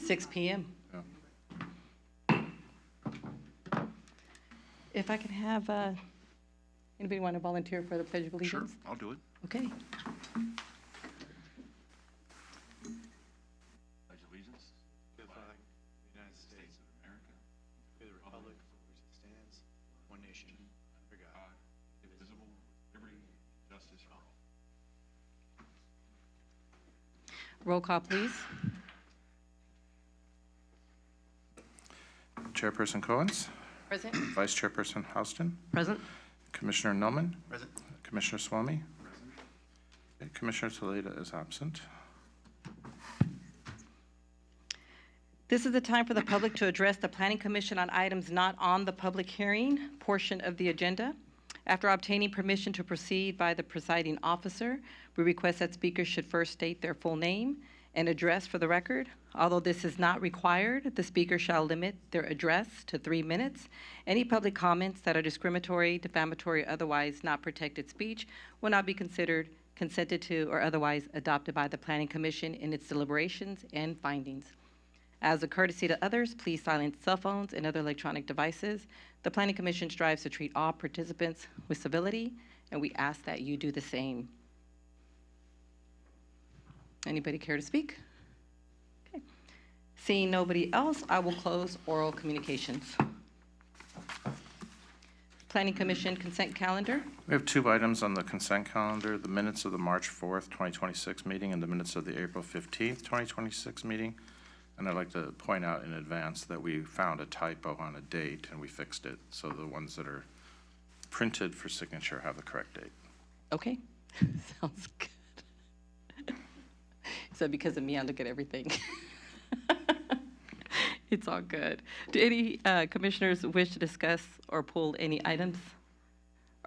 6 p.m. Yeah. If I can have, anybody want to volunteer for the Pledge of Sure, Allegiance? I'll do it. Okay. Pledge allegiance to the flag of the United States of America, to the republic for which it stands, one nation, under God, indivisible, with liberty and justice for all. Roll call, please. Chairperson Cohens, Present. Vice Chairperson Houston, Present. Commissioner Noman, Present. Commissioner Swamy. Present. Okay, Commissioner Toledo is absent. This is the time for the public to address the Planning Commission on items not on the public hearing portion of the agenda. After obtaining permission to proceed by the presiding officer, we request that speakers should first state their full name and address for the record. Although this is not required, the speaker shall limit their address to 3 minutes. Any public comments that are discriminatory, defamatory, or otherwise not protected speech will not be considered consented to or otherwise adopted by the Planning Commission in its deliberations and findings. As a courtesy to others, please silence cell phones and other electronic devices. The Planning Commission strives to treat all participants with civility, and we ask that you do the same. Anybody care to speak? Okay. Seeing nobody else, I will close oral communications. Planning Commission consent calendar. We have 2 items on the consent calendar, the minutes of the March 4th, 2026 meeting and the minutes of the April 15th, 2026 meeting. And I'd like to point out in advance that we found a typo on a date and we fixed it. So the ones that are printed for signature have the correct date. Okay, sounds good. So because of me, I look at everything. It's all good. Do any commissioners wish to discuss or pull any items?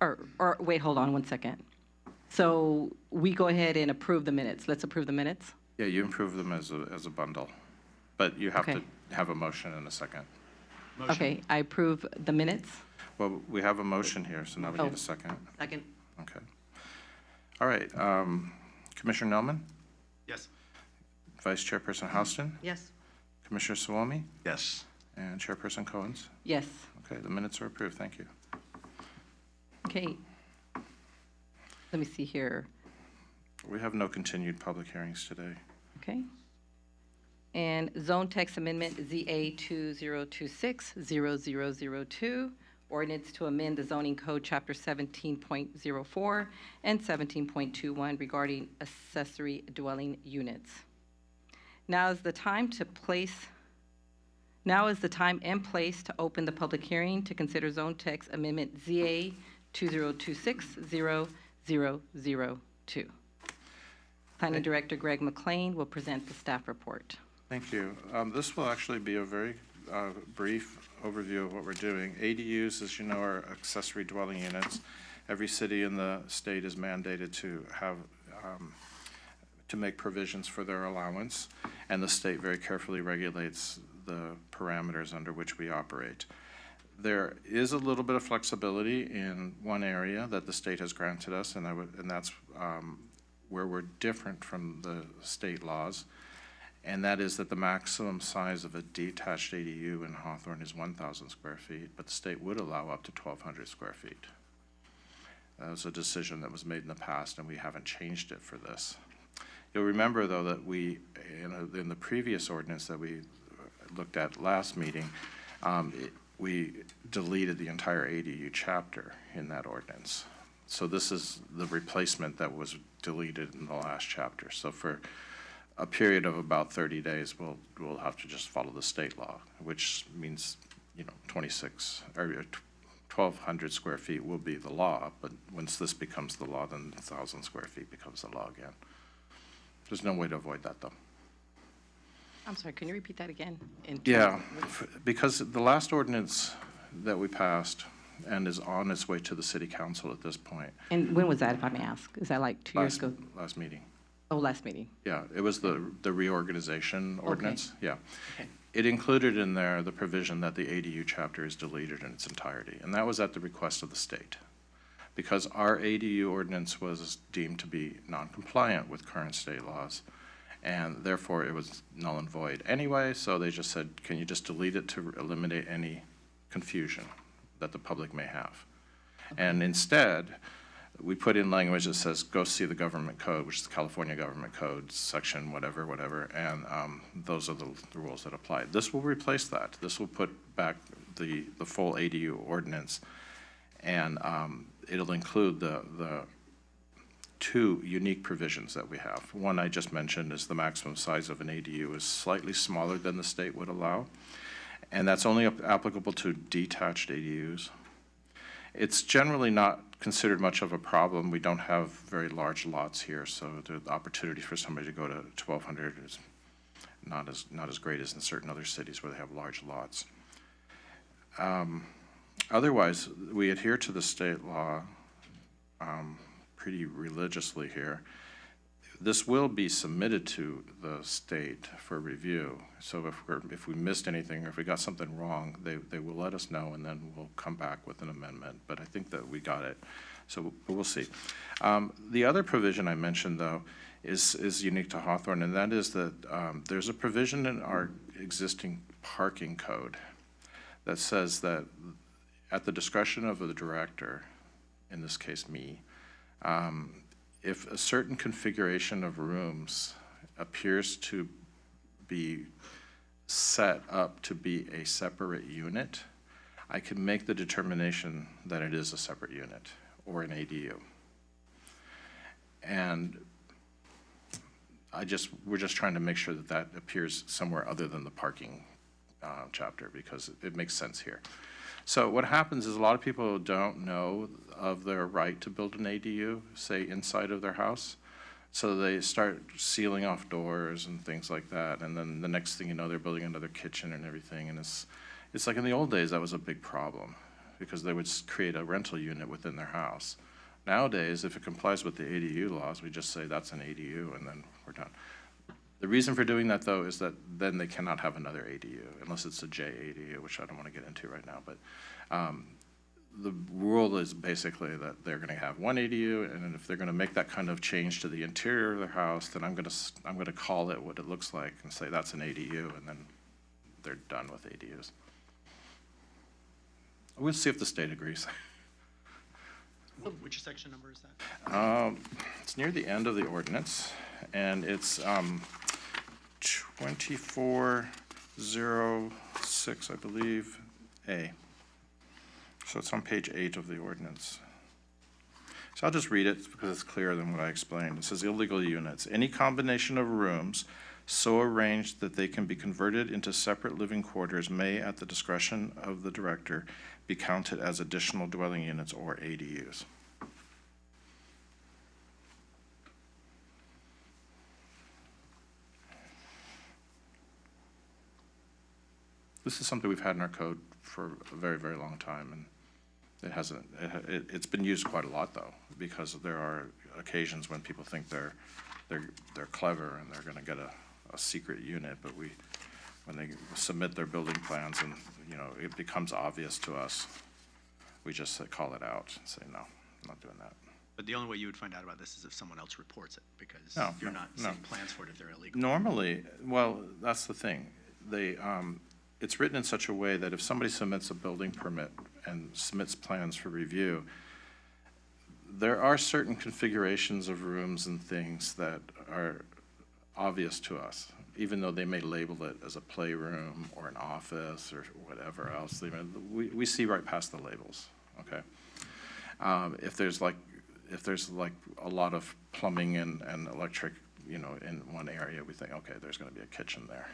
Or wait, hold on one second. So we go ahead and approve the minutes. Let's approve the minutes. Yeah, you improve them as a bundle, but you have Okay. to have a motion in a second. Motion. Okay, I approve the minutes. Well, we have a motion here, so now we need a second. Second. Okay. All right, Commissioner Nelman, Yes. Vice Chairperson Houston, Yes. Commissioner Swamy, Yes. and Chairperson Cohens. Yes. Okay, the minutes are approved. Thank you. Okay. Let me see here. We have no continued public hearings today. Okay. And Zone Text Amendment ZA 2026-0002, ordinance to amend the zoning code, Chapter 17.04 and 17.21 regarding accessory dwelling units. Now is the time and place to open the public hearing to consider Zone Text Amendment ZA 2026-0002. Planning Director Greg McLean will present the staff report. Thank you. This will actually be a very brief overview of what we're doing. ADUs, as you know, are accessory dwelling units. Every city in the state is mandated to have to make provisions for their allowance, and the state very carefully regulates the parameters under which we operate. There is a little bit of flexibility in one area that the state has granted us, and that's where we're different from the state laws, and that is that the maximum size of a detached ADU in Hawthorne is 1,000 square feet, but the state would allow up to 1,200 square feet. That was a decision that was made in the past, and we haven't changed it for this. You'll remember, though, that we, in the previous ordinance that we looked at last meeting, we deleted the entire ADU chapter in that ordinance. So this is the replacement that was deleted in the last chapter. So for a period of about 30 days, we'll have to just follow the state law, which means, 26 or 1,200 square feet will be the law. But once this becomes the law, then 1,000 square feet becomes the law again. There's no way to avoid that, though. I'm sorry, can you repeat that again? Yeah, because the last ordinance that we passed and is on its way to the city council at this point. And when was that, if I may ask? Is that like 2 years ago? Last meeting. Oh, last meeting. Yeah, it was the reorganization ordinance. Yeah. Okay. It included in there the provision that the ADU chapter is deleted in its entirety, and that was at the request of the state. Because our ADU ordinance was deemed to be non-compliant with current state laws, and therefore it was null and void anyway, so they just said, can you just delete it to eliminate any confusion that the public may have? And instead, we put in language that says, go see the government code, which is the California Government Code, section whatever, and those are the rules that apply. This will replace that. This will put back the full ADU ordinance, and it'll include the two unique provisions that we have. One I just mentioned is the maximum size of an ADU is slightly smaller than the state would allow, and that's only applicable to detached ADUs. It's generally not considered much of a problem. We don't have very large lots here, so the opportunity for somebody to go to 1,200 is not as great as in certain other cities where they have large lots. Otherwise, we adhere to the state law pretty religiously here. This will be submitted to the state for review. So if we missed anything or if we got something wrong, they will let us know, and then we'll come back with an amendment. But I think that we got it. So we'll see. The other provision I mentioned, though, is unique to Hawthorne, and that is that there's a provision in our existing parking code that says that at the discretion of the director, in this case me, if a certain configuration of rooms appears to be set up to be a separate unit, I can make the determination that it is a separate unit or an ADU. And we're just trying to make sure that that appears somewhere other than the parking chapter, because it makes sense here. So what happens is a lot of people don't know of their right to build an ADU, say inside of their house. So they start sealing off doors and things like that. And then the next thing you know, they're building another kitchen and everything. And it's like in the old days, that was a big problem because they would create a rental unit within their house. Nowadays, if it complies with the ADU laws, we just say that's an ADU and then we're done. The reason for doing that, though, is that then they cannot have another ADU, unless it's a J ADU, which I don't want to get into right now. But the rule is basically that they're going to have one ADU, and if they're going to make that kind of change to the interior of their house, then I'm going to call it what it looks like and say that's an ADU, and then they're done with ADUs. We'll see if the state agrees. Which section number is that? It's near the end of the ordinance, and it's 2406, I believe, A. So it's on page 8 of the ordinance. So I'll just read it because it's clearer than what I explained. It says illegal units. Any combination of rooms so arranged that they can be converted into separate living quarters may, at the discretion of the director, be counted as additional dwelling units or ADUs. This is something we've had in our code for a very, very long time, and it's been used quite a lot, though, because there are occasions when people think they're clever and they're going to get a secret unit, but when they submit their building plans and it becomes obvious to us, we just call it out and say, no, I'm not doing that. But the only way you would find out about this is if someone else reports it, because you're not no. seeing plans for it if they're illegal. Normally, well, that's the thing. It's written in such a way that if somebody submits a building permit and submits plans for review, there are certain configurations of rooms and things that are obvious to us, even though they may label it as a playroom or an office or whatever else. We see right past the labels, okay? If there's like a lot of plumbing and electric, in one area, we think, okay, there's going to be a kitchen there,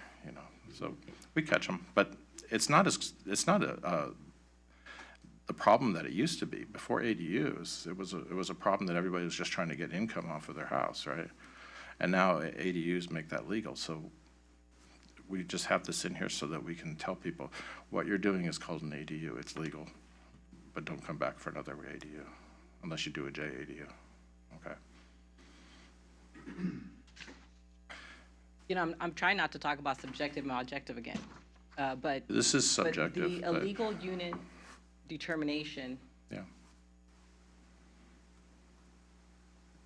So we catch them, but it's not the problem that it used to be. Before ADUs, it was a problem that everybody was just trying to get income off of their house, right? And now ADUs make that legal, so we just have this in here so that we can tell people what you're doing is called an ADU. It's legal, but don't come back for another ADU unless you do a J ADU, okay? I'm trying not to talk about subjective and objective again, but. This is subjective. But the illegal unit determination, Yeah.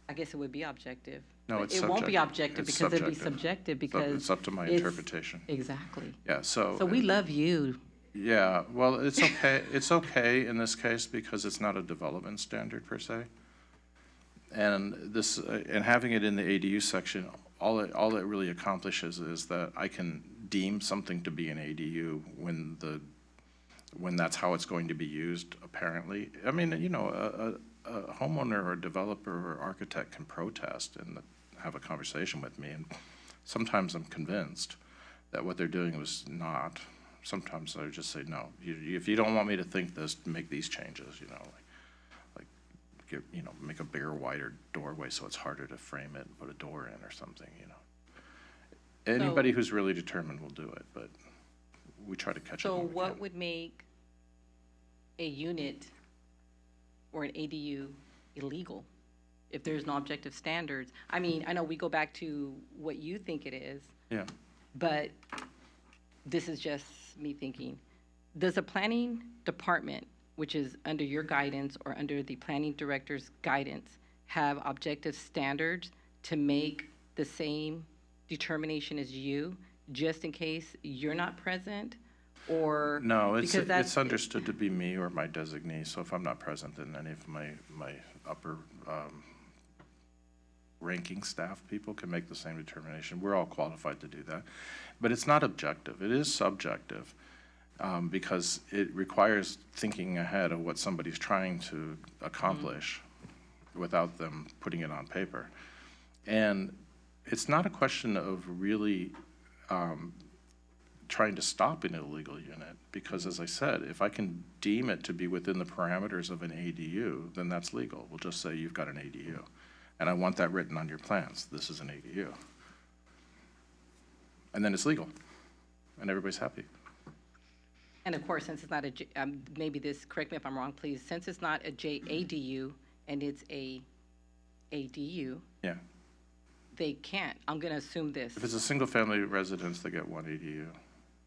I guess it would be objective. No, it's It won't be subjective. objective It's because it'd be subjective. subjective So because. it's up to my it's- interpretation. Exactly. Yeah, so. So we love you. Yeah, well, it's okay, it's okay in this case because it's not a development standard per se. And this, and having it in the ADU section, all it really accomplishes is that I can deem something to be an ADU when that's how it's going to be used, apparently. I mean, you know, a homeowner or developer or architect can protest and have a conversation with me, and sometimes I'm convinced that what they're doing was not. Sometimes I just say, no, if you don't want me to think this, make these changes, you know, like get, you know, make a bigger, wider doorway so it's harder to frame it and put a door in or something, you know. Anybody who's really determined will do it, but we try to catch up So when we what can. would make a unit or an ADU illegal if there's no objective standards? I mean, I know we go back to what you think it is, Yeah, but this is just me thinking. Does the planning department, which is under your guidance or under the planning director's guidance, have objective standards to make the same determination as you, just in case you're not present? Or? no, it's because that's- understood to be me or my designee, so if I'm not present, then any of my upper ranking staff people can make the same determination. We're all qualified to do that. But it's not objective, it is subjective, because it requires thinking ahead of what somebody's trying to accomplish without them putting it on paper. And it's not a question of really trying to stop an illegal unit, because as I said, if I can deem it to be within the parameters of an ADU, then that's legal. We'll just say you've got an ADU. And I want that written on your plans. This is an ADU. And then it's legal, and everybody's happy. And of course, since it's not maybe this, correct me if I'm wrong, please, since it's not ADU and it's a ADU, Yeah. they can't, I'm gonna assume this. If it's a single-family residence, they get one ADU.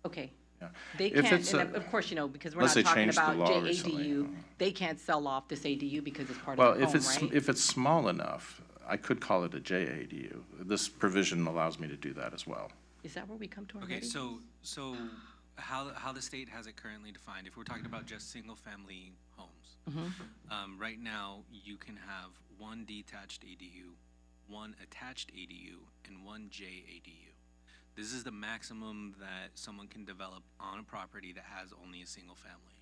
Okay. Yeah. They If can't, it's and a- of course, you know, because we're Unless not they talking changed the about law recently, JADU, they can't sell off this ADU because it's part Well, of the home, right? if it's small enough, I could call it a JADU. This provision allows me to do that as well. Is that where we come to already? Okay, so how the state has it currently defined, if we're talking about just single-family homes, right now, you can have one detached ADU, one attached ADU, and one JADU. This is the maximum that someone can develop on a property that has only a single family.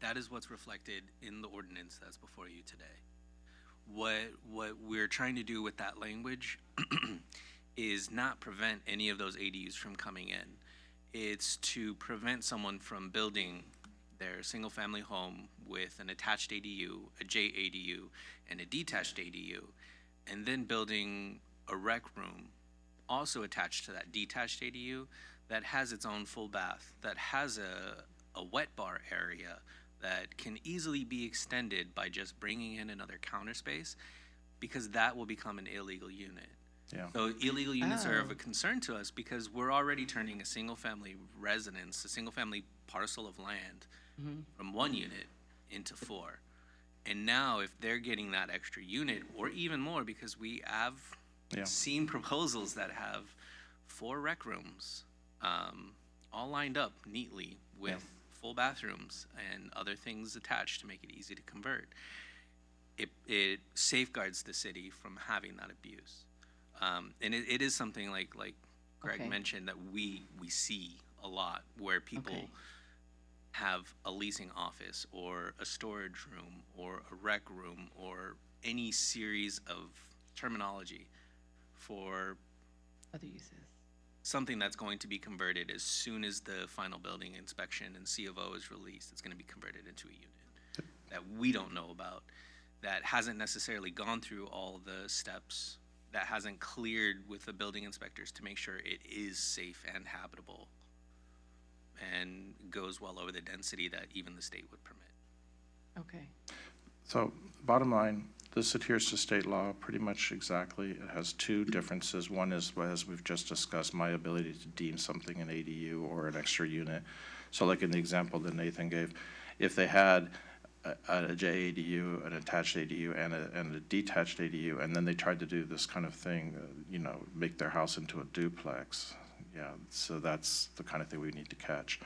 That is what's reflected in the ordinance that's before you today. What we're trying to do with that language is not prevent any of those ADUs from coming in. It's to prevent someone from building their single-family home with an attached ADU, a JADU, and a detached ADU, and then building a rec room also attached to that detached ADU that has its own full bath, that has a wet bar area that can easily be extended by just bringing in another counter space, because that will become an illegal unit. Yeah. So illegal units are of Oh. a concern to us because we're already turning a single-family residence, a single-family parcel of land from one unit into four. And now if they're getting that extra unit, or even more, because we have Yeah. seen proposals that have 4 rec rooms, all lined up neatly with full bathrooms and other things attached to make it easy to convert. It safeguards the city from having that abuse. And it is something like Greg Okay. mentioned that we see a lot, where people Okay. have a leasing office or a storage room or a rec room or any series of terminology for Other uses. something that's going to be converted as soon as the final building inspection and C of O is released. It's going to be converted into a unit that we don't know about, that hasn't necessarily gone through all the steps, that hasn't cleared with the building inspectors to make sure it is safe and habitable, and goes well over the density that even the state would permit. Okay. So bottom line, this adheres to state law pretty much exactly. It has 2 differences. One is, as we've just discussed, my ability to deem something an ADU or an extra unit. So like in the example that Nathan gave, if they had a JADU, an attached ADU, and a detached ADU, and then they tried to do this kind of thing, make their house into a duplex. Yeah, so that's the kind of thing we need to catch.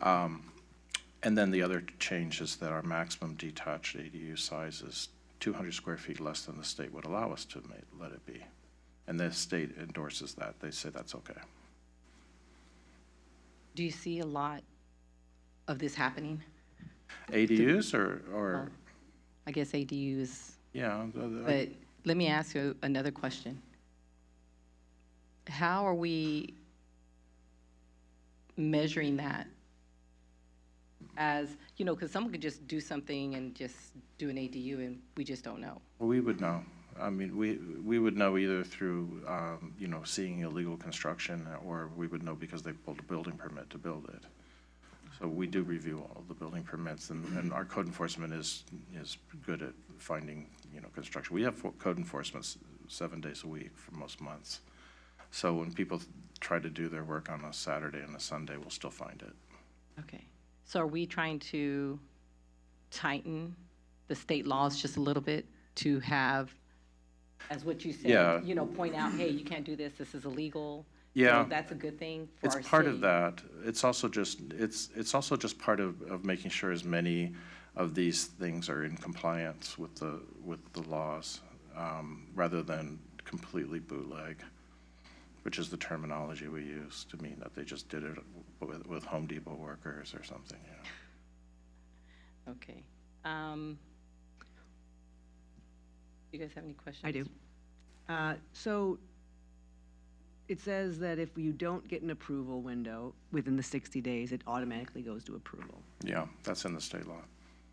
And then the other change is that our maximum detached ADU size is 200 square feet less than the state would allow us to let it be. And the state endorses that. They say that's okay. Do you see a lot of this happening? ADUs or Well, I guess ADUs, yeah. but let me ask you another question. How are we measuring that? As, because someone could just do something and just do an ADU and we just don't know. Well, we would know. I mean, we would know either through, seeing illegal construction, or we would know because they pulled a building permit to build it. So we do review all the building permits, and our code enforcement is good at finding, construction. We have code enforcement 7 days a week for most months. So when people try to do their work on a Saturday and a Sunday, we'll still find it. Okay. So are we trying to tighten the state laws just a little bit to have, as what you said, Yeah. Point out, hey, you can't do this, this is illegal. Yeah. So that's a good thing for It's our part city. of that. It's also just part of making sure as many of these things are in compliance with the laws, rather than completely bootleg, which is the terminology we use to mean that they just did it with Home Depot workers or something. Yeah. Okay. You guys have any questions? I do. So it says that if you don't get an approval window within the 60 days, it automatically goes to approval. Yeah, that's in the state law.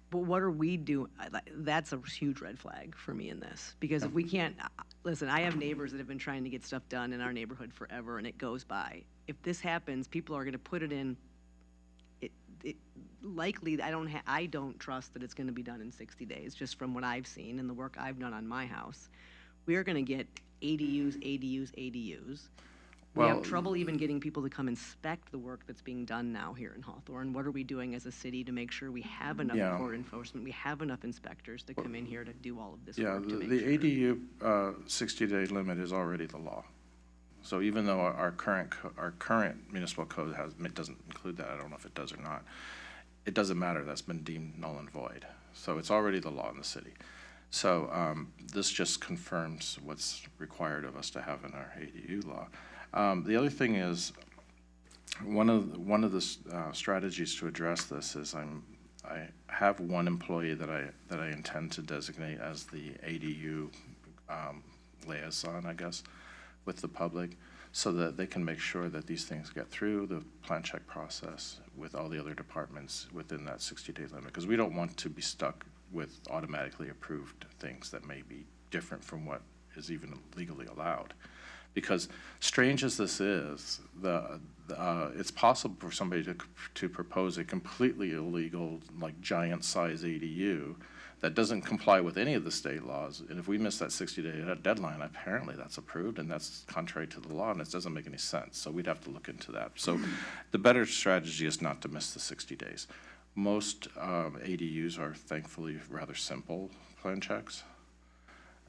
But what are we doing? That's a huge red flag for me in this, because if we can't, listen, I have neighbors that have been trying to get stuff done in our neighborhood forever, and it goes by. If this happens, people are gonna put it in, likely, I don't trust that it's gonna be done in 60 days, just from what I've seen and the work I've done on my house. We are gonna get ADUs. We Well- have trouble even getting people to come inspect the work that's being done now here in Hawthorne. What are we doing as a city to make sure we have enough Yeah. court enforcement, we have enough inspectors to come in here to do all of this Yeah, work to make the sure? ADU 60-day limit is already the law. So even though our current municipal code doesn't include that, I don't know if it does or not, it doesn't matter, that's been deemed null and void. So it's already the law in the city. So this just confirms what's required of us to have in our ADU law. The other thing is, one of the strategies to address this is I have one employee that I intend to designate as the ADU liaison, I guess, with the public, so that they can make sure that these things get through the plan check process with all the other departments within that 60-day limit, because we don't want to be stuck with automatically approved things that may be different from what is even legally allowed. Because strange as this is, it's possible for somebody to propose a completely illegal, like giant-size ADU that doesn't comply with any of the state laws, and if we miss that 60-day deadline, apparently that's approved, and that's contrary to the law, and it doesn't make any sense, so we'd have to look into that. So the better strategy is not to miss the 60 days. Most ADUs are thankfully rather simple plan checks.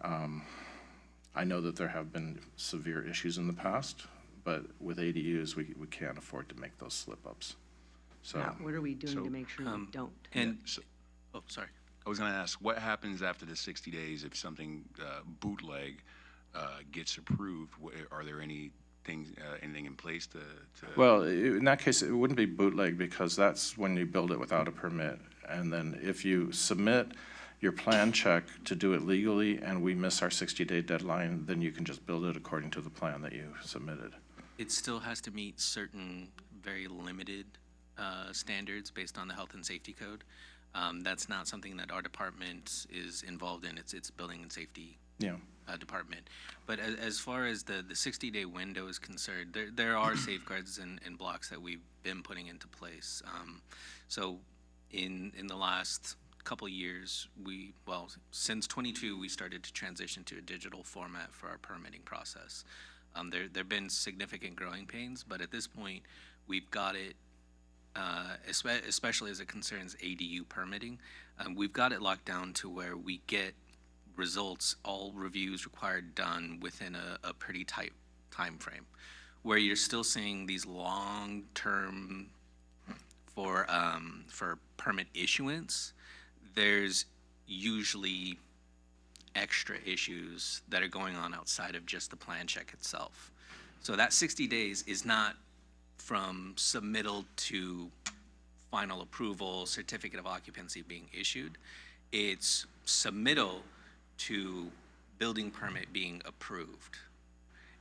I know that there have been severe issues in the past, but with ADUs, we can't afford to make those slip-ups. So, Now, what are we doing to So, make sure we don't? And, So- oh, sorry. I was going to ask, what happens after the 60 days if something bootleg gets approved? Are there anything in place to? well, in that case, it wouldn't be bootleg, because that's when you build it without a permit. And then if you submit your plan check to do it legally and we miss our 60-day deadline, then you can just build it according to the plan that you submitted. It still has to meet certain very limited standards based on the health and safety code. That's not something that our department is involved in. It's building and safety Yeah. department. But as far as the 60-day window is concerned, there are safeguards and blocks that we've been putting into place. So in the last couple years, since 22, we started to transition to a digital format for our permitting process. There have been significant growing pains, but at this point, we've got it especially as it concerns ADU permitting. We've got it locked down to where we get results, all reviews required done within a pretty tight time frame, where you're still seeing these long-term for permit issuance. There's usually extra issues that are going on outside of just the plan check itself. So that 60 days is not from submittal to final approval, certificate of occupancy being issued. It's submittal to building permit being approved.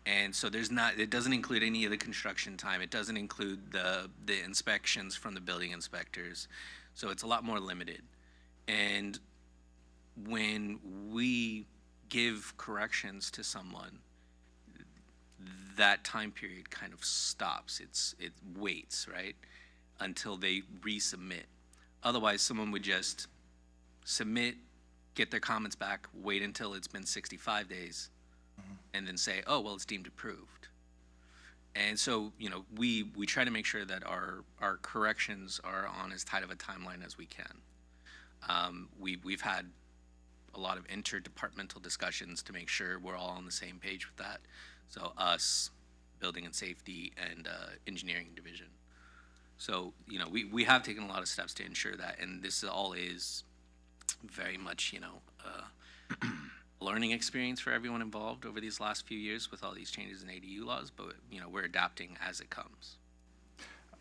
And so it doesn't include any of the construction time. It doesn't include the inspections from the building inspectors. So it's a lot more limited. And when we give corrections to someone, that time period kind of stops. It waits, right, until they resubmit. Otherwise, someone would just submit, get their comments back, wait until it's been 65 days, and then say, oh, well, it's deemed approved. And so, we try to make sure that our corrections are on as tight of a timeline as we can. We've had a lot of interdepartmental discussions to make sure we're all on the same page with that. So us, building and safety, and engineering division. So, we have taken a lot of steps to ensure that, and this all is very much, a learning experience for everyone involved over these last few years with all these changes in ADU laws, but, we're adapting as it comes.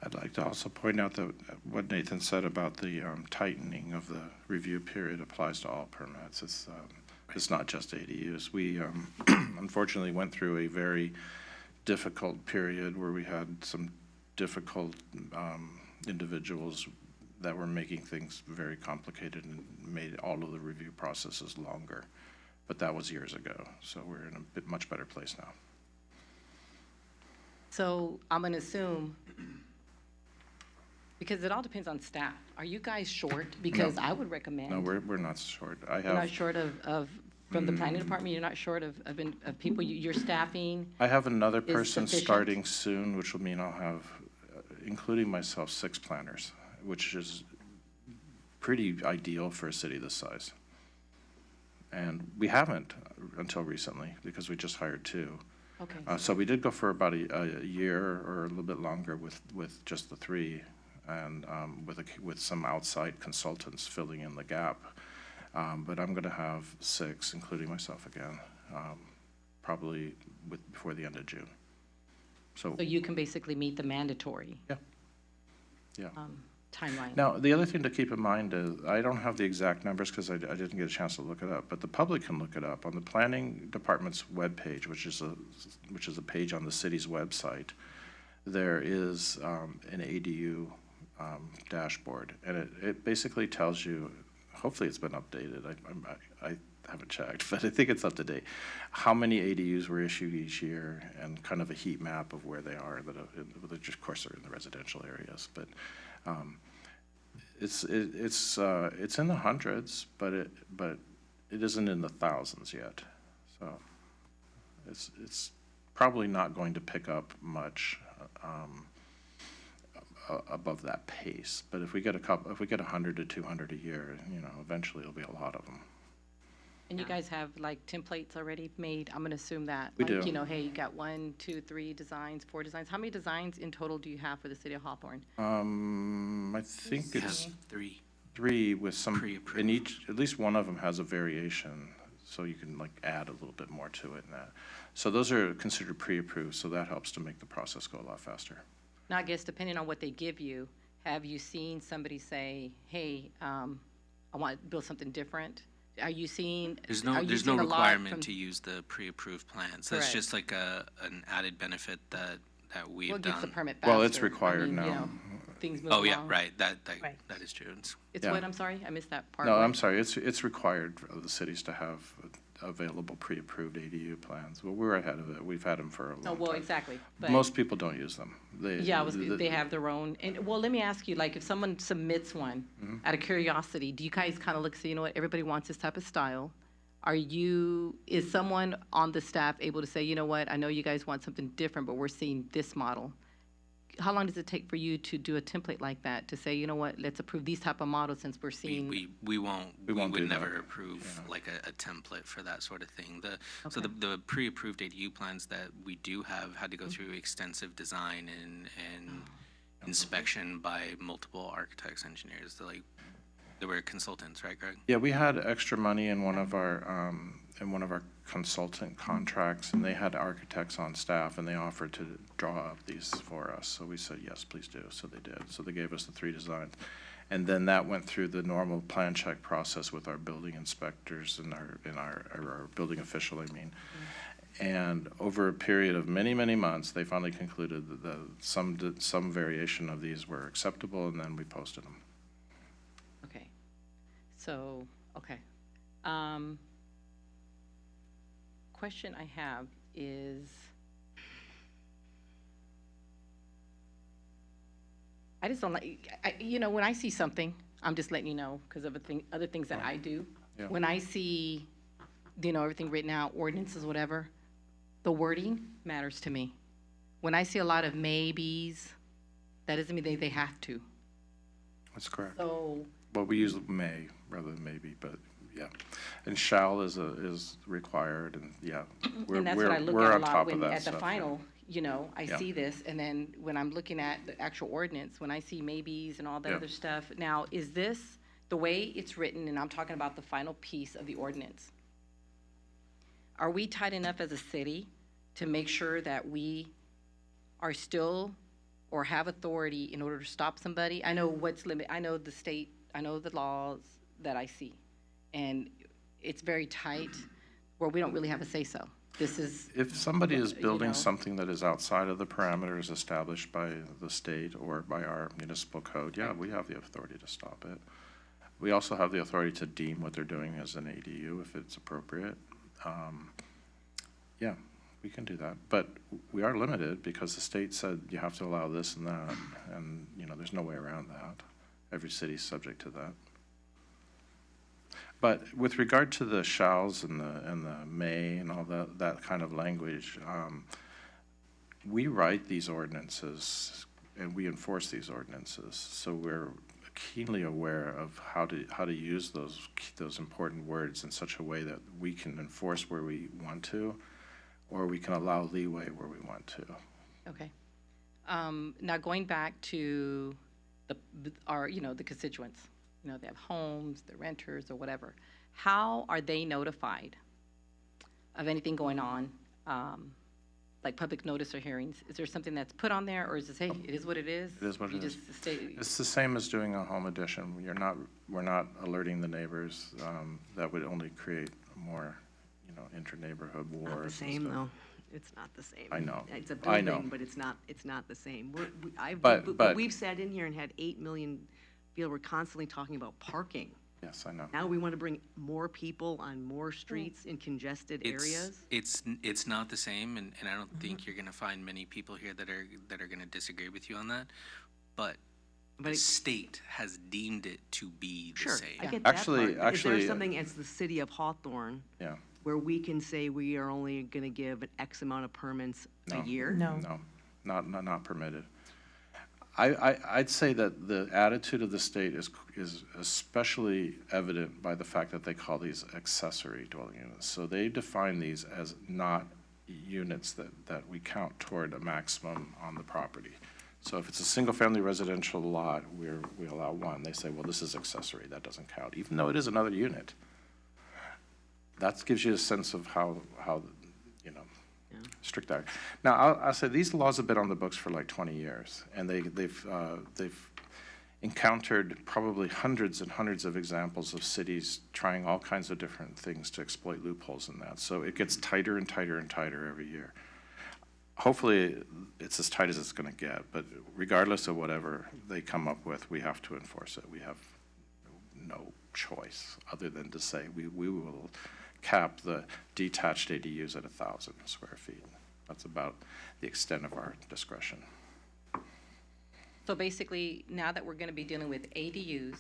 I'd like to also point out that what Nathan said about the tightening of the review period applies to all permits. It's not just ADUs. We unfortunately went through a very difficult period where we had some difficult individuals that were making things very complicated and made all of the review processes longer. But that was years ago, so we're in a much better place now. So I'm going to assume, because it all depends on staff. Are you guys short? Because I would recommend. No, we're not short. You're not short of from the planning department, you're not short of people, you're staffing? I have another person sufficient? starting soon, which will mean I'll have, including myself, 6 planners, which is pretty ideal for a city this size. And we haven't until recently, because we just hired 2. Okay. So we did go for about a year or a little bit longer with just the 3, and with some outside consultants filling in the gap. But I'm going to have 6, including myself again, probably before the end of June. So So you can basically meet the mandatory yeah. timeline? Now, the other thing to keep in mind is, I don't have the exact numbers because I didn't get a chance to look it up, but the public can look it up. On the planning department's webpage, which is a page on the city's website, there is an ADU dashboard, and it basically tells you, hopefully it's been updated, I haven't checked, but I think it's up to date, how many ADUs were issued each year, and kind of a heat map of where they are, which of course are in the residential areas, but it's in the hundreds, but it isn't in the thousands yet, so it's probably not going to pick up much above that pace. But if we get 100 to 200 a year, eventually it'll be a lot of them. And you guys have like templates already made? I'm going to assume that. We like, do. Hey, you got 1, 2, 3 designs, 4 designs. How many designs in total do you have for the city of Hawthorne? I think it's Yes, 3. 3 with some, Pre-approved. in each, at least one of them has a variation, so you can like add a little bit more to it. So those are considered pre-approved, so that helps to make the process go a lot faster. Now, I guess depending on what they give you, have you seen somebody say, hey, I want to build something different? Are you seeing? There's are you no seeing a lot requirement from- to use the pre-approved plans. That's Correct. just like an added benefit that we've What gets the done. permit faster? Well, it's required now. Things move Oh, yeah, along. right. That Right. that is true. It's Yeah. what, I'm sorry? I missed that part. No, What? I'm sorry, it's required of the cities to have available pre-approved ADU plans. Well, we're ahead of it, we've had them for a long No, time. well, exactly. But Most people don't use them. yeah, they have their own. And well, let me ask you, like, if someone submits one Mm-hmm. out of curiosity, do you guys kind of look, say, you know what, everybody wants this type of style? Is someone on the staff able to say, you know what, I know you guys want something different, but we're seeing this model. how long does it take for you to do a template like that, to say, you know what, let's approve these type of models since we're seeing? We won't, We we won't do would that. never approve like a template for that sort of thing. So the pre-approved ADU plans that we do have had to go through extensive design and inspection by multiple architects, engineers. They were consultants, right, Greg? Yeah, we had extra money in one of our consultant contracts, and they had architects on staff, and they offered to draw up these for us. So we said, yes, please do. So they did. So they gave us the 3 designs. And then that went through the normal plan check process with our building inspectors and our building official, I mean. And over a period of many, many months, they finally concluded that some variation of these were acceptable, and then we posted them. Okay. So, okay. Question I have is, I just don't like, when I see something, I'm just letting you know, because of other things that I do. Yeah. When I see, everything written out, ordinances, whatever, the wording matters to me. When I see a lot of maybes, that doesn't mean they have to. That's correct. So, Well, we use may rather than maybe, but yeah. And shall is required, and yeah. and that's what I look we're at a on lot top of when, that at the stuff, final, I Yeah. see this, and then when I'm looking at the actual ordinance, when I see maybes and all that Yeah. other stuff. Now, is this, the way it's written, and I'm talking about the final piece of the ordinance, are we tight enough as a city to make sure that we are still or have authority in order to stop somebody? I know I know the state, I know the laws that I see, and it's very tight where we don't really have a say-so. This is, If somebody is building know. something that is outside of the parameters established by the state or by our municipal code, yeah, we have the authority to stop it. We also have the authority to deem what they're doing as an ADU if it's appropriate. Yeah, we can do that. But we are limited because the state said you have to allow this and that, and, there's no way around that. Every city's subject to that. But with regard to the shalls and the may and all that kind of language, we write these ordinances and we enforce these ordinances. So we're keenly aware of how to use those important words in such a way that we can enforce where we want to, or we can allow leeway where we want to. okay. Now, going back to the constituents, they have homes, they're renters or whatever. How are they notified of anything going on, like public notice or hearings? Is there something that's put on there, or is it, hey, it is what it is? It is what You it is. just stay. It's the same as doing a home addition. We're not alerting the neighbors. That would only create more, inter-neighborhood wars. Not the and same, stuff. though. It's not the same. I know. It's a I know. building, but it's not the same. But- But we've sat in here and had 8 million people, we're constantly talking about parking. Yes, I know. Now we want to bring more people on more streets in congested areas. It's not the same, and I don't think you're gonna find many people here that are gonna disagree with you on that. But But the it- state has deemed it to be the Sure, same. I get that Actually- part. But is there actually, something as the city of Hawthorne Yeah. where we can say we are only going to give an X amount of permits a No. year? No, not permitted. I'd say that the attitude of the state is especially evident by the fact that they call these accessory dwelling units. So they define these as not units that we count toward a maximum on the property. So if it's a single-family residential lot, we allow 1. They say, well, this is accessory, that doesn't count, even though it is another unit. That gives you a sense of how strict they are. Now, I'll say these laws have been on the books for like 20 years, and they've encountered probably hundreds and hundreds of examples of cities trying all kinds of different things to exploit loopholes in that. So it gets tighter and tighter and tighter every year. Hopefully, it's as tight as it's going to get, but regardless of whatever they come up with, we have to enforce it. We have no choice other than to say we will cap the detached ADUs at 1,000 square feet. That's about the extent of our discretion. So basically, now that we're going to be dealing with ADUs,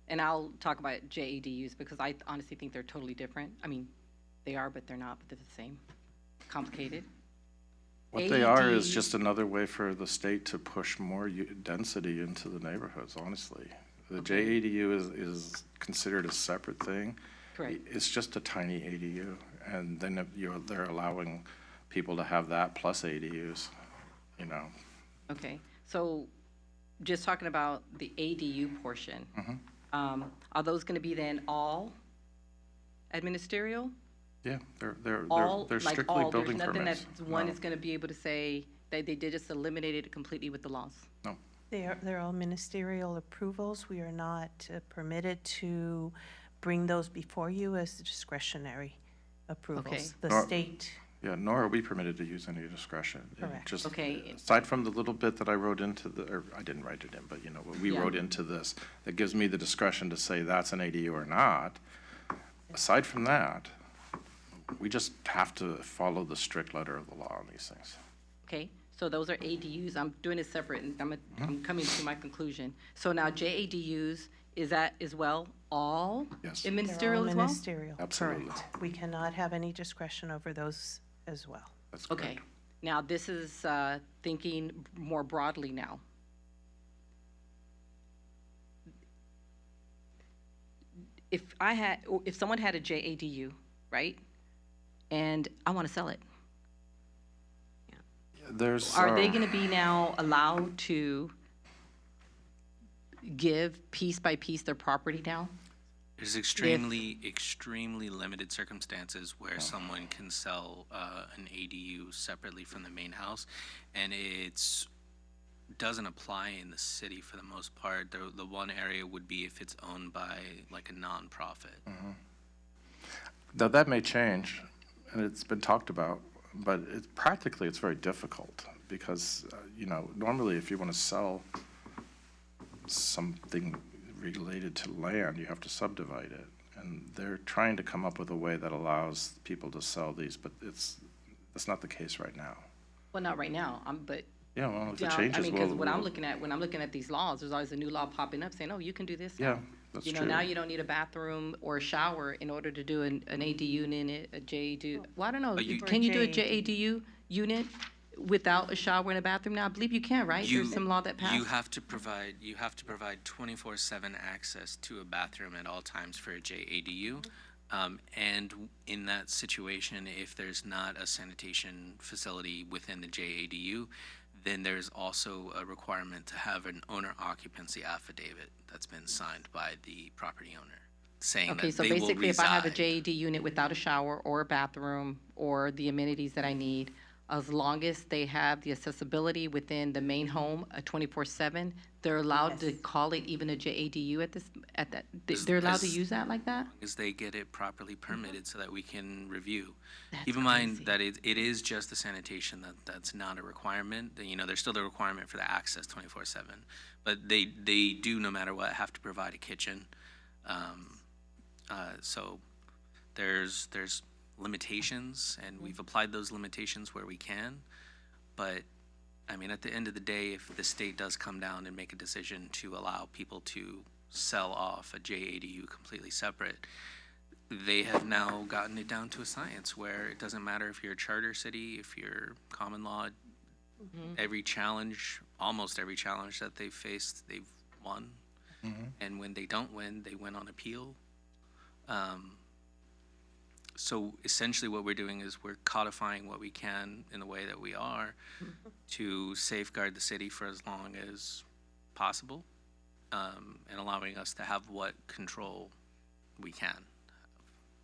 and I'll talk about JADUs because I honestly think they're totally different. I mean, they are, but they're not, but they're the same. Complicated. What they are is AED just another way for the state to push more density into the neighborhoods, honestly. The JADU is considered a separate thing. Correct. It's just a tiny ADU, and then they're allowing people to have that plus ADUs, you know. Okay, so just talking about the ADU portion, are those going to be then all administerial? Yeah, they're All, they're like strictly all, building there's nothing permits. that one No, is going to be able to say that they did just eliminated it completely with the laws? no. They're all ministerial approvals. We are not permitted to bring those before you as discretionary approvals. The Nor- state, Yeah, nor are we permitted to use any discretion. It Correct. just- Okay. Aside from the little bit that I wrote into or I didn't write it in, but you know, what we Yeah. wrote into this, that gives me the discretion to say that's an ADU or not. Aside from that, we just have to follow the strict letter of the law on these things. Okay, so those are ADUs. I'm doing it separate, and I'm coming to my conclusion. So now JADUs, is that as well all Yes. they're all ministerial as well? ministerial. Absolutely. Correct. We cannot have any discretion over those as well. That's Okay, correct. now this is thinking more broadly now. If someone had a JADU, right, and I want to sell it, There's. are they going to be now allowed to give piece by piece their property now? There's extremely limited circumstances where someone can sell an ADU separately from the main house, and doesn't apply in the city for the most part. The one area would be if it's owned by like a nonprofit. Now, that may change, and it's been talked about, but practically it's very difficult because, you know, normally if you want to sell something related to land, you have to subdivide it. And they're trying to come up with a way that allows people to sell these, but that's not the case right now. Well, not right now, but Yeah, well, if it down, changes, I mean, because we'll. when I'm looking at these laws, there's always a new law popping up saying, oh, you can do this now. Yeah, that's You know, true. now you don't need a bathroom or a shower in order to do an ADU unit, a JADU. Well, I don't know, you- can you do a JADU. JADU unit without a shower and a bathroom now? I believe you can, right? There's some law that passed. You have to provide 24/7 access to a bathroom at all times for a JADU. And in that situation, if there's not a sanitation facility within the JADU, then there's also a requirement to have an owner occupancy affidavit that's been signed by the property owner, saying Okay, that so they will basically, if I have a reside. JAD unit without a shower or a bathroom or the amenities that I need, as long as they have the accessibility within the main home, a 24/7, they're allowed to Yes. call it even a JADU at that, they're allowed to as- use that like that? As they get it properly permitted so that we can review. That's Keep in mind crazy. that it is just the sanitation that's not a requirement. You know, there's still the requirement for the access 24/7. But they do, no matter what, have to provide a kitchen. So there's limitations, and we've applied those limitations where we can. But, I mean, at the end of the day, if the state does come down and make a decision to allow people to sell off a JADU completely separate, they have now gotten it down to a science where it doesn't matter if you're a charter city, if you're common law, every challenge, almost every challenge that they've faced, they've won. And when they don't win, they win on appeal. So essentially what we're doing is we're codifying what we can in the way that we are to safeguard the city for as long as possible, and allowing us to have what control we can.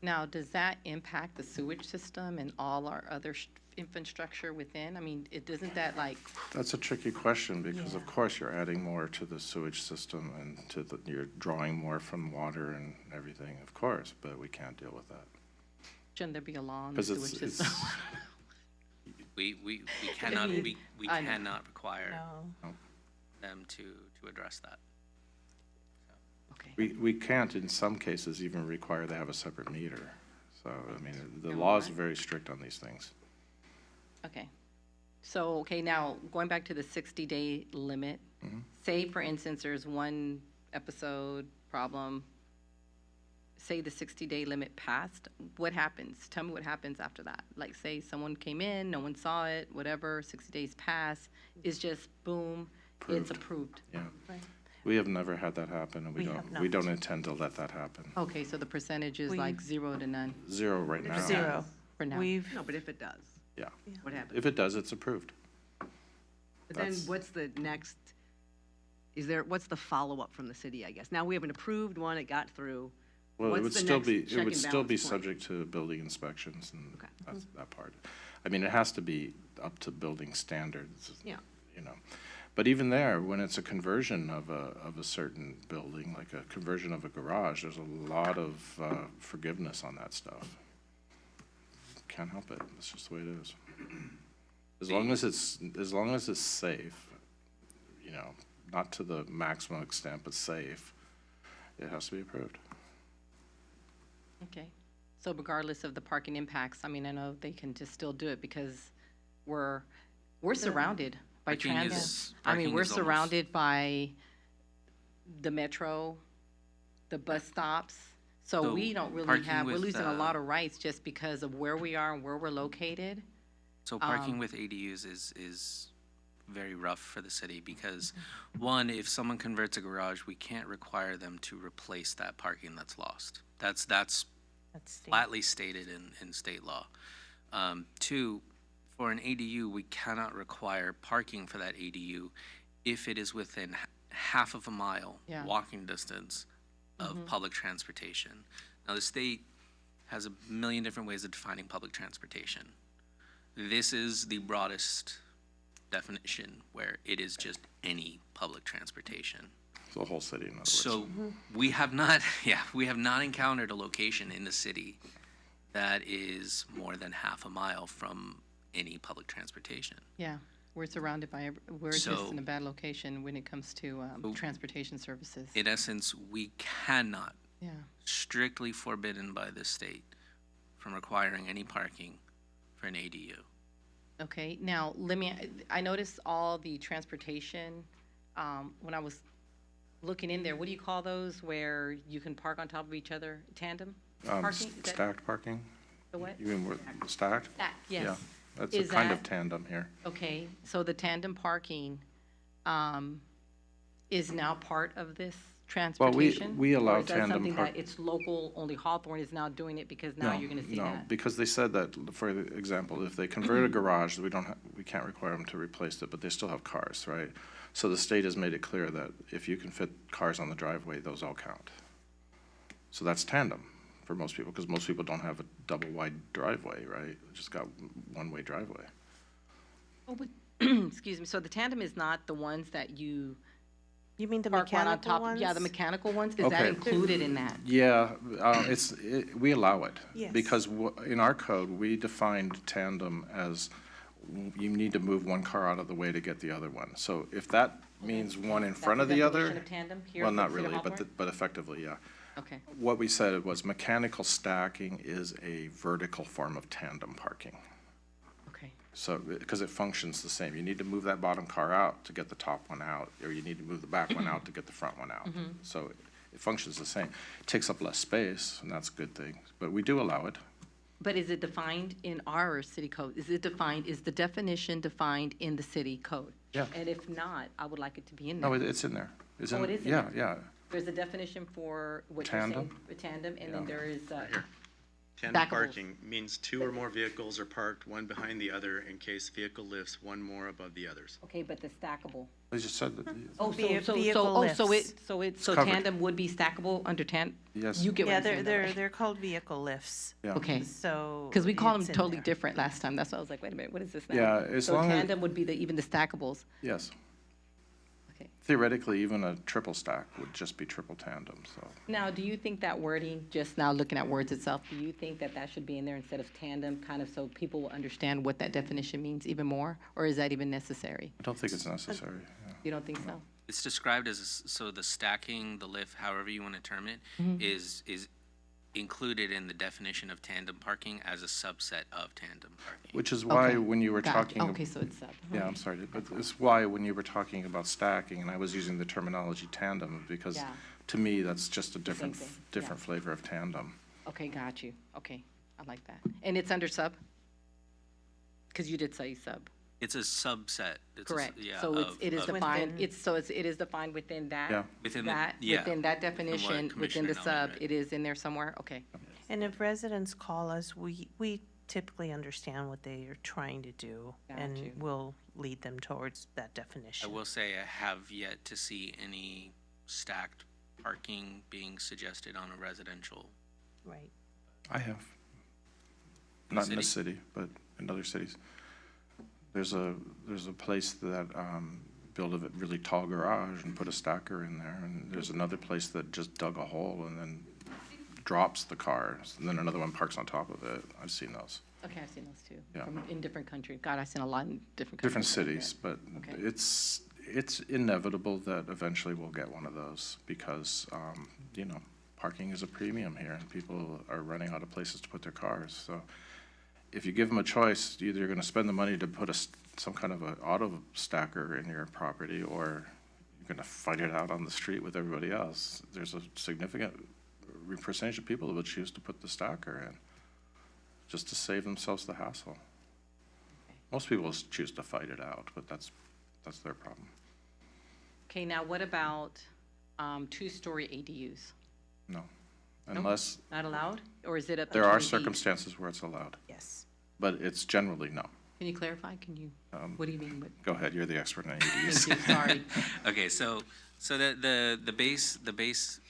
Now, does that impact the sewage system and all our other infrastructure within? I mean, doesn't that like, That's a tricky question because, of Yeah. course, you're adding more to the sewage system and you're drawing more from water and everything, of course, but we can't deal with that. shouldn't there be a law on the Because sewage it's, system? We cannot, we I know. cannot require No. them to address that. Okay. we can't in some cases even require they have a separate meter. So, I mean, the Never law is mind. very strict on these things. Okay. So, okay, now, going back to the 60-day limit, say, for instance, there's one episode problem, say the 60-day limit passed, what happens? Tell me what happens after that. Like, say someone came in, no one saw it, whatever, 60 days pass, it's just boom, it's approved. Yeah. Right. We have never had that happen, and We have we don't not. intend to let that happen. Okay, so the percentage is like 0 to none Zero right now. 0. for now. We've, No, but if it does, Yeah. what happens? If it does, it's approved. But then that's- what's the next, what's the follow-up from the city, I guess? Now we have an approved one, it got through. Well, it What's would the still next be, check it would and still be balance point? subject to building inspections and Okay. that's that part. I mean, it has to be up to building standards. Yeah. You know, but even there, when it's a conversion of a certain building, like a conversion of a garage, there's a lot of forgiveness on that stuff. Can't help it. It's just the way it is. As long as it's safe, you know, not to the maximum extent, but safe, it has to be approved. Okay. So regardless of the parking impacts, I mean, I know they can just still do it because we're surrounded by Parking transit. is- I mean, parking we're is almost- surrounded by the metro, the bus stops. So So we don't really parking have, we're with, losing a lot of rights just because of where we are and where we're located. So parking with ADUs is very rough for the city because, one, if someone converts a garage, we can't require them to replace that parking that's lost. That's that's state. flatly stated in state law. Two, for an ADU, we cannot require parking for that ADU if it is within half of a mile Yeah. walking distance of public transportation. Now, the state has a million different ways of defining public transportation. This is the broadest definition where it is just any public transportation. The whole city, in other words. So we have not, we have not encountered a location in the city that is more than half a mile from any public transportation. Yeah, we're surrounded by, we're just So- in a bad location when it comes to So- transportation services. In essence, we cannot, Yeah. strictly forbidden by the state, from requiring any parking for an ADU. Okay, now, I noticed all the transportation, when I was looking in there, what do you call those where you can park on top of each other, tandem parking? Is that Stacked parking? the what? You mean stacked? Stacked, Yeah, yes. that's a Is kind of that- tandem here. Okay, so the tandem parking, is now part of this transportation? we allow Or is that tandem something park- that it's local, only Hawthorne is now doing it because now No, you're gonna see no, that? because they said that, for example, if they convert a garage, we can't require them to replace it, but they still have cars, right? So the state has made it clear that if you can fit cars on the driveway, those all count. So that's tandem for most people, because most people don't have a double-wide driveway, right? Just got one-way driveway. Oh, but, excuse me, so the tandem is not the ones that you You mean the park one on mechanical top? ones? Yeah, the mechanical ones, is that Okay. included in that? Yeah, we allow it. Yes. Because in our code, we defined tandem as you need to move one car out of the way to get the other one. So if that means one in front of the other, Definition of tandem here well, for not the city of really, Hawthorne? but effectively, yeah. Okay, What we said was mechanical stacking is a vertical form of tandem parking. okay. So, because it functions the same. You need to move that bottom car out to get the top one out, or you need to move the back one out to get the front one out. Mm-hmm. So it functions the same. It takes up less space, and that's a good thing, but we do allow it. But is it defined in our city code? Is the definition defined in the city code? Yeah. And if not, I would like it to be in No, there. it's in there. It's Oh, it is in Yeah, there? yeah. There's a definition for what you're saying, Tandem? for tandem, and then Yeah. there is, Here. Tandem Stackables. parking means two or more vehicles are parked one behind the other in case vehicle lifts one more above the others. okay, but the stackable. I just said that, Oh, Vehicle so covered. tandem would be stackable under Yes. You get what Yeah, I'm saying, though, right? they're called vehicle lifts, yeah. Okay, so. because we call them it's in totally there. different last time, that's why I was like, wait a minute, what is this now? Yeah, as long So as- tandem would be even the stackables, Yes. okay. Theoretically, even a triple stack would just be triple tandem, so. Now, do you think that wording, just now looking at words itself, do you think that that should be in there instead of tandem, kind of so people will understand what that definition means even more? Or is that even necessary? I don't think it's necessary. yeah. You don't think so? It's described as, so the stacking, the lift, however you want to term it, is included in the definition of tandem parking as a subset of tandem parking. Which is why Okay, when you were Gotcha. talking. Okay, so it's sub. Yeah, I'm sorry, but it's why when you were talking about stacking, and I was using the terminology tandem, because Yeah. to me, that's just a Same thing, yeah. different flavor of tandem. Okay, got you. Okay, I like that. And it's under sub? Because you did say sub. It's a subset. It's Correct. Yeah. So it is of- defined, it is defined within that? Yeah. Within the- That, yeah. within that definition, within Commissioner the Nauman sub, read. it is in there somewhere? Okay. And if residents call us, we typically understand what they are trying to do, Got and you. we'll lead them towards that I definition. will say I have yet to see any stacked parking being suggested on a residential. Right. I have. Not in the city, but in other cities. There's a place that built a really tall garage and put a stacker in there, and there's another place that just dug a hole and then drops the cars, and then another one parks on top of it. I've seen those. Okay, I've seen those too. Yeah. In different countries. God, I've seen a lot in different countries. Different like that. cities, but Okay. it's inevitable that eventually we'll get one of those because, you know, parking is a premium here, and people are running out of places to put their cars. So if you give them a choice, either you're gonna spend the money to put some kind of a auto stacker in your property, or you're gonna fight it out on the street with everybody else. There's a significant percentage of people that would choose to put the stacker in, just to save themselves the hassle. Most people choose to fight it out, but that's their problem. Okay, now what about two-story ADUs? No, unless, Not allowed? Or is it up to there are 20 feet? circumstances where it's allowed, Yes. but it's generally no. Can you clarify? Can you, what do you mean with, Go ahead, you're the expert in thank ADUs. you, sorry. Okay, so the base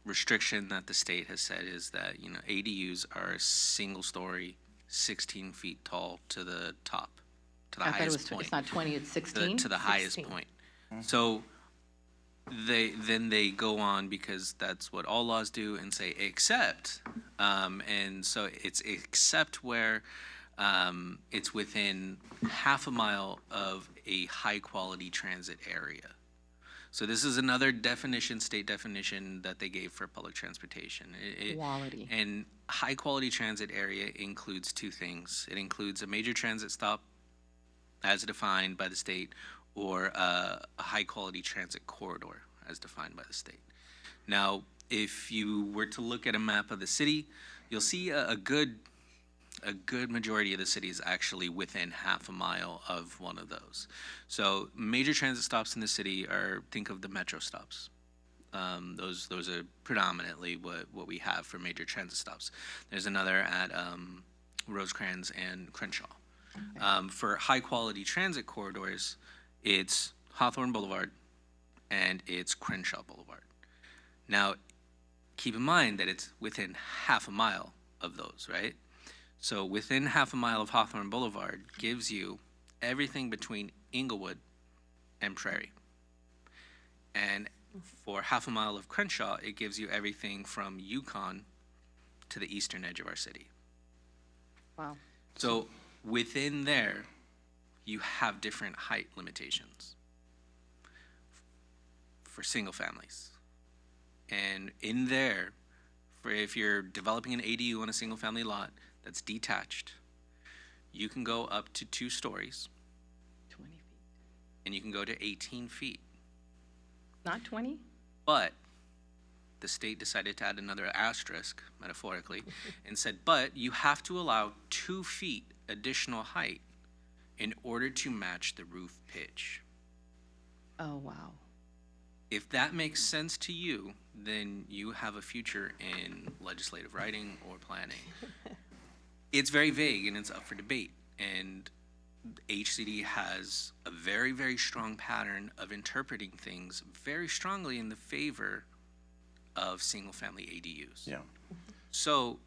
restriction that the state has said is that, you know, ADUs are a single story, 16 feet tall to the top, to the I thought it highest was, point. it's not 20, it's To 16? the highest 16. point. So they go on, because that's what all laws do, and say except, and so it's except where it's within half a mile of a high quality transit area. So this is another definition, state definition that they gave for public transportation. Quality. And high quality transit area includes two things. It includes a major transit stop as defined by the state, or a high-quality transit corridor as defined by the state. Now, if you were to look at a map of the city, you'll see a good majority of the city is actually within half a mile of one of those. So major transit stops in the city are, think of the metro stops. Those are predominantly what we have for major transit stops. There's another at Rosecrans and Crenshaw. For high-quality transit corridors, it's Hawthorne Boulevard and it's Crenshaw Boulevard. Now, keep in mind that it's within half a mile of those, right? So within half a mile of Hawthorne Boulevard gives you everything between Inglewood and Prairie. And for half a mile of Crenshaw, it gives you everything from Yukon to the eastern edge of our city. Wow. So within there, you have different height limitations for single families. And in there, for if you're developing an ADU on a single family lot that's detached, you can go up to 2 stories 20 feet. and you can go to 18 feet. Not 20? But the state decided to add another asterisk, metaphorically, and said, but you have to allow 2 feet additional height in order to match the roof pitch. Oh, wow. If that makes sense to you, then you have a future in legislative writing or planning. It's very vague and it's up for debate. And HCD has a very, very strong pattern of interpreting things very strongly in the favor of single-family ADUs. Yeah. So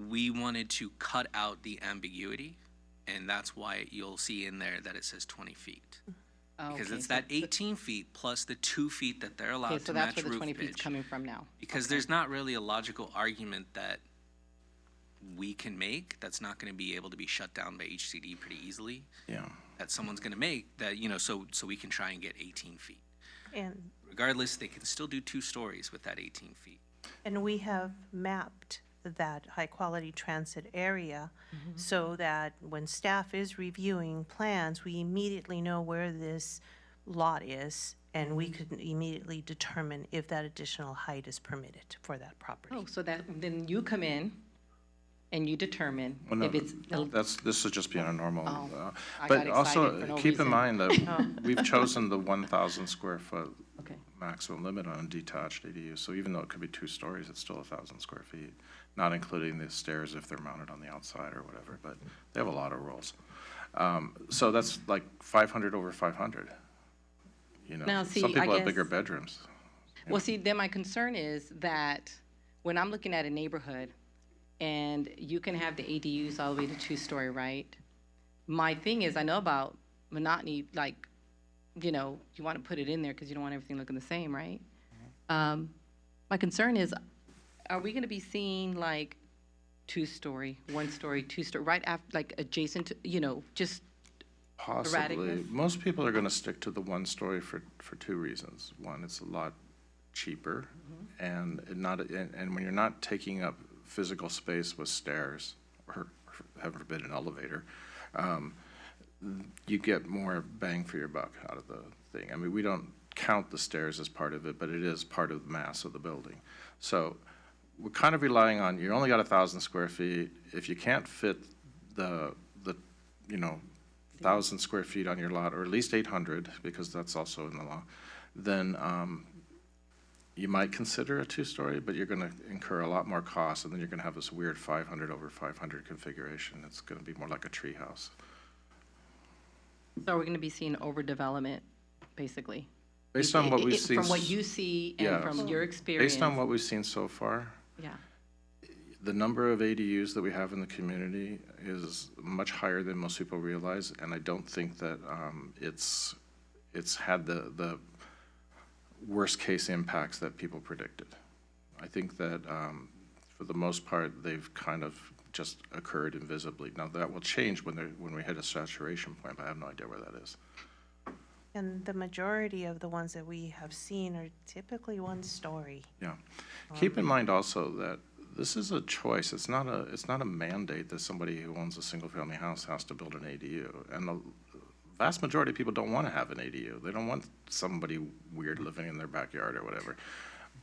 we wanted to cut out the ambiguity, and that's why you'll see in there that it says 20 feet. Because Okay, it's so- that 18 feet plus the 2 feet that they're allowed Okay, so to that's match where the roof 20 feet's pitch. coming from now. Because there's not really a logical argument that we can make that's not going to be able to be shut down by HCD pretty easily, Yeah. that someone's going to make that, you know, so we can try and get 18 feet. And, Regardless, they can still do 2 stories with that 18 feet. and we have mapped that high-quality transit area so that when staff is reviewing plans, we immediately know where this lot is and we could immediately determine if that additional height is permitted for that property. Oh, so that, then you come in and you determine Well, no, if it's, this would just be on a normal, Oh, I but got also, excited for no keep in reason. mind that we've chosen the 1,000 square foot okay. maximum limit on detached ADUs, so even though it could be 2 stories, it's still 1,000 square feet, not including the stairs if they're mounted on the outside or whatever, but they have a lot of rules. So that's like 500 over 500, you know? Now, see, Some I people have guess- bigger bedrooms. Well, see, then my concern is that when I'm looking at a neighborhood and you can have the ADUs all the way to 2-story, right? My thing is, I know about monotony, like, you know, you want to put it in there because you don't want everything looking the same, right? My concern is, are we going to be seeing like 2-story, 1-story, 2-story, right after, like adjacent to, you know, just Possibly. erraticness? Most people are going to stick to the 1-story for 2 reasons. One, it's a lot cheaper, and when you're not taking up physical space with stairs, or heaven forbid, an elevator, you get more bang for your buck out of the thing. I mean, we don't count the stairs as part of it, but it is part of the mass of the building. So we're kind of relying on, you only got 1,000 square feet. If you can't fit the 1,000 square feet on your lot, or at least 800, because that's also in the law, then you might consider a 2-story, but you're going to incur a lot more costs, and then you're going to have this weird 500 over 500 configuration. It's going to be more like a tree house. So are we going to be seeing overdevelopment, basically? Based on what we've seen. From what you see and Yeah. from your experience? Based on what we've seen so far, Yeah, the number of ADUs that we have in the community is much higher than most people realize, and I don't think that it's had the worst-case impacts that people predicted. I think that for the most part, they've kind of just occurred invisibly. Now, that will change when we hit a saturation point, but I have no idea where that is. And the majority of the ones that we have seen are typically 1-story. Yeah. Keep in mind also that this is a choice. It's not a mandate that somebody who owns a single-family house has to build an ADU. And the vast majority of people don't want to have an ADU. They don't want somebody weird living in their backyard or whatever.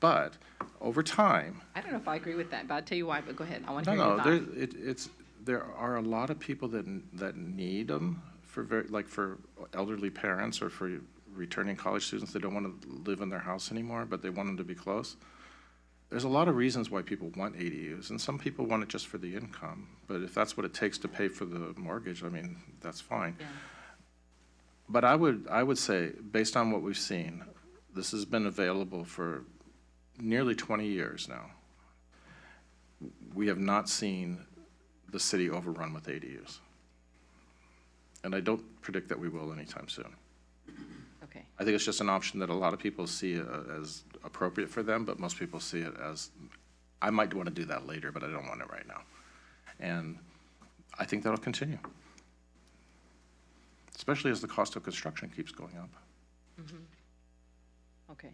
But over time, I don't know if I agree with that, but I'll tell you why, but go ahead, I want to no, hear your thoughts. there are a lot of people that need them for elderly parents or for returning college students. They don't want to live in their house anymore, but they want them to be close. There's a lot of reasons why people want ADUs, and some people want it just for the income. But if that's what it takes to pay for the mortgage, I mean, that's fine. Yeah. But I would say, based on what we've seen, this has been available for nearly 20 years now. We have not seen the city overrun with ADUs. And I don't predict that we will anytime soon. Okay, I think it's just an option that a lot of people see as appropriate for them, but most people see it as, I might want to do that later, but I don't want it right now. And I think that'll continue, especially as the cost of construction keeps going up. okay.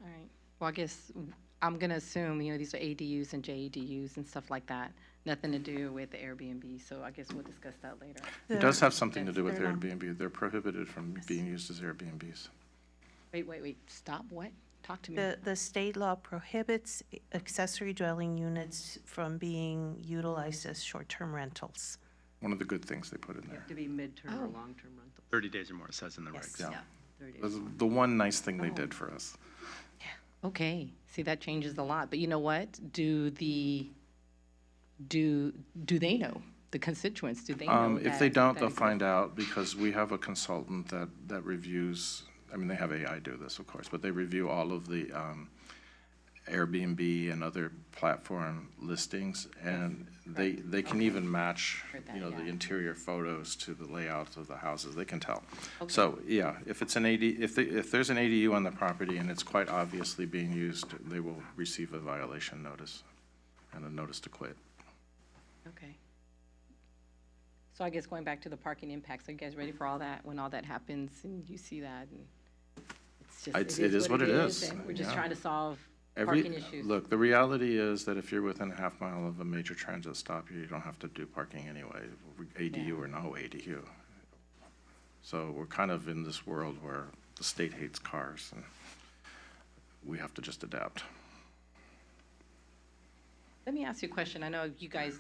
All right. Well, I guess I'm going to assume, you know, these are ADUs and JADUs and stuff like that. Nothing to do with the Airbnb, so I guess we'll discuss that later. It does have something to do with They're not- Airbnb. They're prohibited from being used as Airbnbs. Wait, stop, what? Talk to me. The state law prohibits accessory dwelling units from being utilized as short-term rentals. One of the good things they put in there. To be midterm or Oh. long-term rental. 30 days or more, it says in the Yes. regs. Yeah. 30 days. That's the one nice thing they did for us. Okay, see, that changes a lot, but you know what? Do they know, the constituents, do they know If they that- don't, that they'll exists? find out, because we have a consultant that reviews, I mean, they have AI do this, of course, but they review all of the Airbnb and other platform listings, and they can even match, Heard that, you know, the yeah. interior photos to the layout of the houses. They can tell. So, yeah, if it's if there's an ADU on the property and it's quite obviously being used, they will receive a violation notice and a notice to quit. Okay. So I guess going back to the parking impacts, are you guys ready for all that, when all that happens and you see that? And it's just, It is what it is, and we're just yeah. trying to solve parking issues. Look, the reality is that if you're within a half mile of a major transit stop, you don't have to do parking anyway, ADU Yeah. or no ADU. So we're kind of in this world where the state hates cars, and we have to just adapt. Let me ask you a question. I know you guys,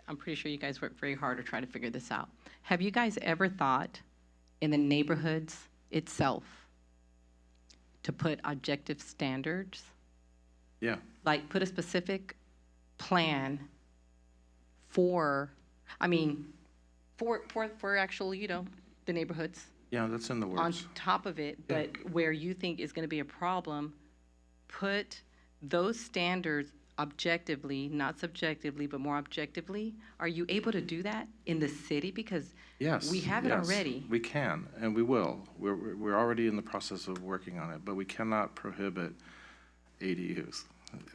I'm pretty sure you guys work very hard to try to figure this out. Have you guys ever thought in the neighborhoods itself to put objective standards? Yeah, Like put a specific plan for, I mean, for actual, you know, the neighborhoods yeah, that's in the on works. top of it, but where you think is going to be a problem, put those standards objectively, not subjectively, but more objectively. Are you able to do that in the city? Because Yes. we have it yes, already. We can, and we will. We're already in the process of working on it, but we cannot prohibit ADUs.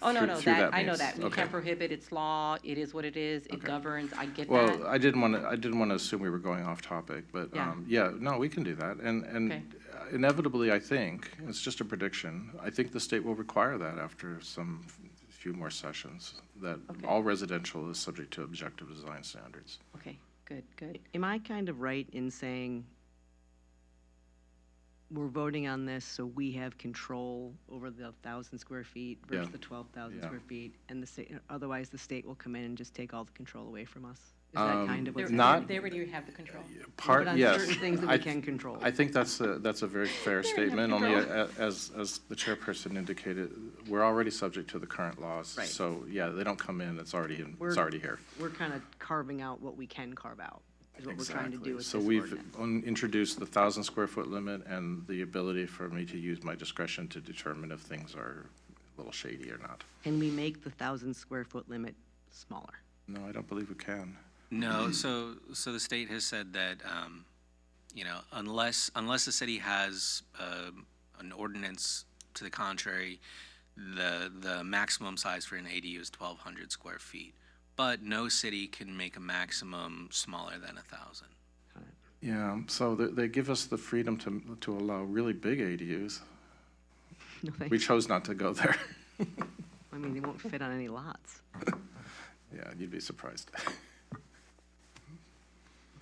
Oh, no, through- no, through that, I know means. that. We Okay. can't prohibit, it's law, it is what it is, it governs, I get that. Well, I didn't want to assume we were going off topic, but, Yeah. yeah, no, we can do that. And Okay. inevitably, I think, it's just a prediction, I think the state will require that after some few more sessions, that Okay. all residential is subject to objective design standards. Okay, good, good. Am I kind of right in saying we're voting on this so we have control over the 1,000 square feet versus Yeah. the 12,000 Yeah. square feet? And the state, otherwise the state will come in and just take all the control away from us? Is that kind of what's not- They already have the control. Part, But on yes. certain things that we can control. I think that's a very fair statement, only as the chairperson indicated, we're already subject to the current laws. Right. So, yeah, they don't come in, it's already We're- already here. We're kind of carving out what we can carve out, is what we're trying to do with this So we've ordinance. introduced the 1,000 square foot limit and the ability for me to use my discretion to determine if things are a little shady or not. Can we make the 1,000 square foot limit smaller? No, I don't believe we can. No, so the state has said that, you know, unless the city has an ordinance to the contrary, the maximum size for an ADU is 1,200 square feet. But no city can make a maximum smaller than 1,000. Yeah, so they give us the freedom to allow really big ADUs. No We thanks. chose not to go there. I mean, they won't fit on any lots. Yeah, you'd be surprised.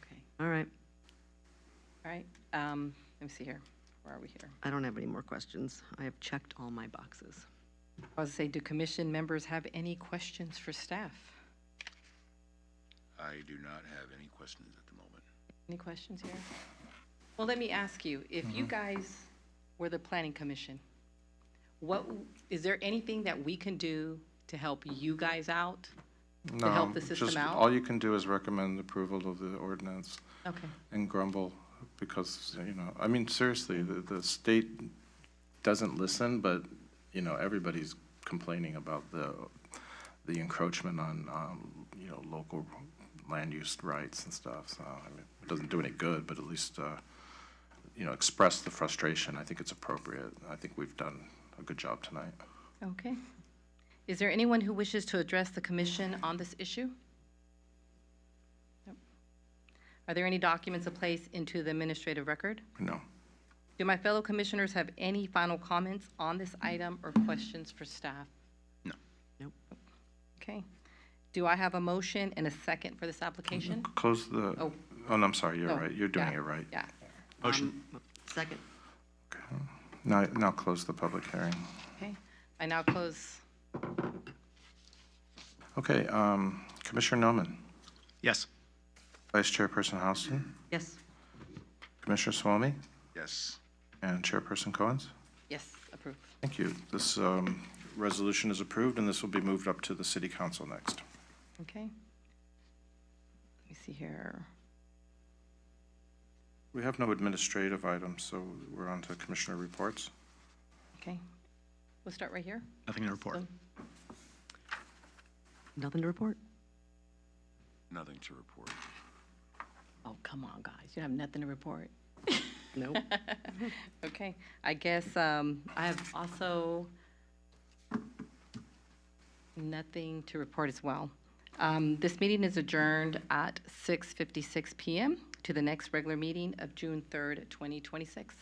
Okay, All right, all right. Let me see here. Where are we here? I don't have any more questions. I have checked all my boxes. I was say, do commission members have any questions for staff? I do not have any questions at the moment. Any questions here? Well, let me ask you, if you guys were the planning commission, is there anything that we can do to help you guys out? No, help the system just out? all you can do is recommend approval of the ordinance Okay, and grumble because, you know, I mean, seriously, the state doesn't listen, but, you know, everybody's complaining about the encroachment on, you know, local land use rights and stuff. So, I mean, it doesn't do any good, but at least, you know, express the frustration. I think it's appropriate. I think we've done a good job tonight. okay. Is there anyone who wishes to address the commission on this issue? Nope. Are there any documents to place into the administrative record? No. Do my fellow commissioners have any final comments on this item or questions for staff? No. Nope. Okay. Do I have a motion and a second for this application? Close the, Oh. oh, no, I'm sorry, you're Oh, right. You're doing yeah, it right. Yeah. Motion. Second. Now close the public hearing. Okay. I now close. Okay, Commissioner Noman, Yes. Vice Chairperson Houston, Yes. Commissioner Swamy, Yes. and Chairperson Cohens. Yes, approved. Thank you. This resolution is approved, and this will be moved up to the City Council next. Okay. Let me see here. We have no administrative items, so we're on to Commissioner reports. Okay. We'll start right here. Nothing to report. So- Nothing to report? Nothing to report. Oh, come on, guys. You have nothing to report. Nope. Okay. I guess I have also nothing to report as well. This meeting is adjourned at 6:56 PM to the next regular meeting of June 3rd, 2026.